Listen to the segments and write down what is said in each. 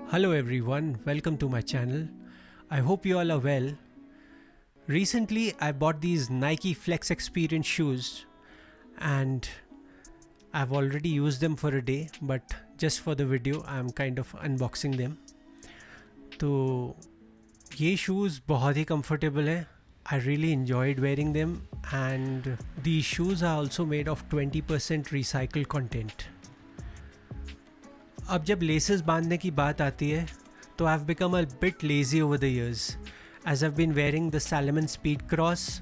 Hello everyone, welcome to my channel. I hope you all are well. Recently I bought these Nike Flex Experience shoes and I've already used them for a day, but just for the video I'm kind of unboxing them. तो ये shoes बहुत ही comfortable हैं. I really enjoyed wearing them and these shoes are also made of 20% recycled content. अब जब laces बांधने की बात आती है तो I have become a bit lazy over the years as I have been wearing the Salomon speed cross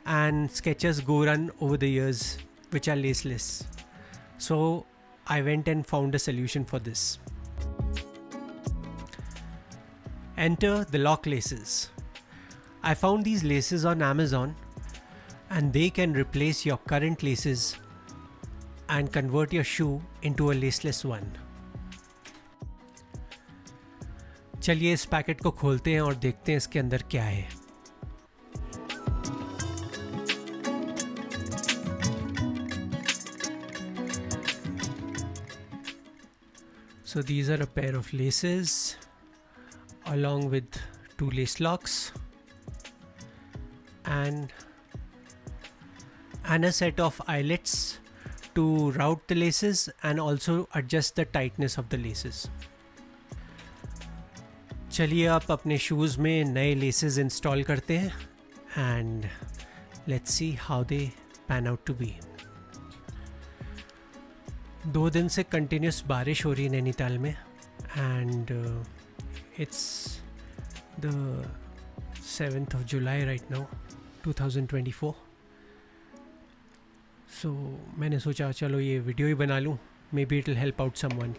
and Skechers go run over the years which are laceless. So I went and found a solution for this. Enter the lock laces. I found these laces on Amazon and they can replace your current laces and convert your shoe into a laceless one. चलिए इस packet को खोलते हैं और देखते हैं इसके अंदर क्या है. So these are a pair of laces along with 2 lace locks and a set of eyelets to route the laces and also adjust the tightness of the laces. चलिए आप अपने शूज़ में नए लेसेस इंस्टॉल करते हैं and let's see how they pan out to be. 2 दिन से continuous बारिश हो रही है नैनीताल में and it's the 7th of July right now 2024. सो मैंने सोचा चलो ये वीडियो ही बना लूँ, may be it will help out someone.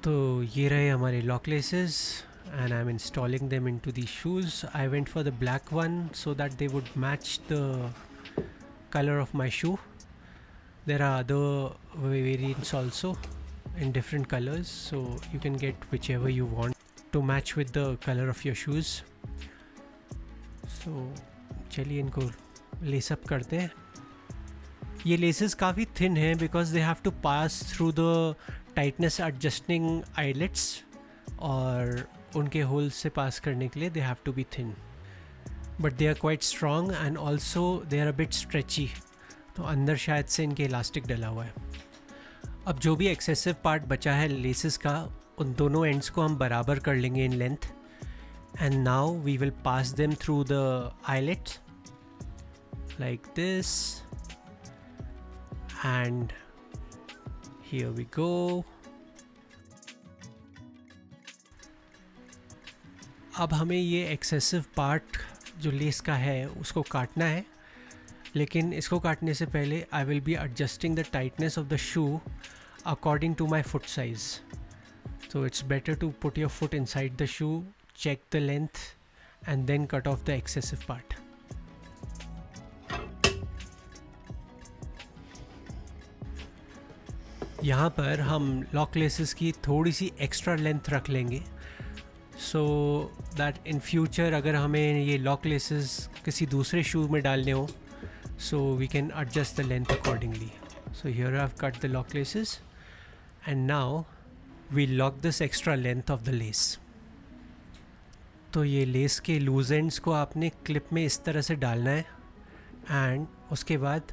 तो ये रहे हमारे lock laces and I'm installing them into these shoes. I went for the black one so that they would match the color of my shoe. There are other variants also in different colors, so you can get whichever you want to match with the color of your shoes. So चलिए इनको less up करते हैं. ये laces काफ़ी thin हैं because they have to pass through the tightness adjusting eyelets और उनके holes से पास करने के लिए they have to be thin, but they are quite strong and also they are a bit stretchy. तो अंदर शायद से इनके इलास्टिक डला हुआ है. अब जो भी एक्सेसिव पार्ट बचा है लेसेस का उन दोनों एंड्स को हम बराबर कर लेंगे in length and now we will pass them through the eyelets like this and here we go. अब हमें ये एक्सेसिव पार्ट जो लेस का है उसको काटना है, लेकिन इसको काटने से पहले I will be adjusting the tightness of the shoe according to my foot size. So it's better to put your foot inside the shoe, check the length and then cut off the excessive part. यहाँ पर हम lock laces की थोड़ी सी extra length रख लेंगे so that in future अगर हमें ये लॉक लेसेस किसी दूसरे शू में डालने हो so we can adjust the length accordingly. So here I have cut the lock laces and now we lock this extra length of the lace. तो ये लेस के लूज एंड्स को आपने क्लिप में इस तरह से डालना है एंड उसके बाद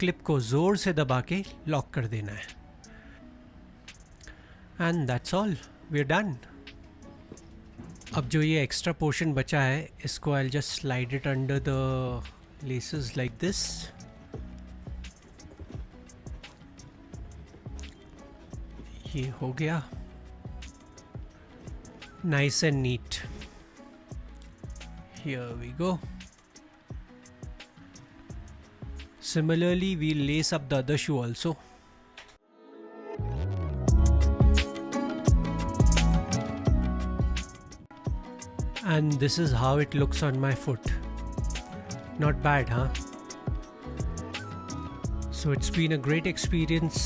क्लिप को ज़ोर से दबा के लॉक कर देना है and that's all, we are done. अब जो ये एक्स्ट्रा पोर्शन बचा है इसको I will just slide it under the laces like this. ये हो गया nice and neat. Here we go. Similarly, we'll lace up the other shoe also. And this is how it looks on my foot. Not bad, huh? So it's been a great experience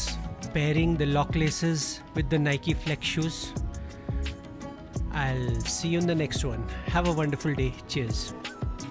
pairing the lock laces with the Nike Flex shoes. I'll see you in the next one. Have a wonderful day. Cheers.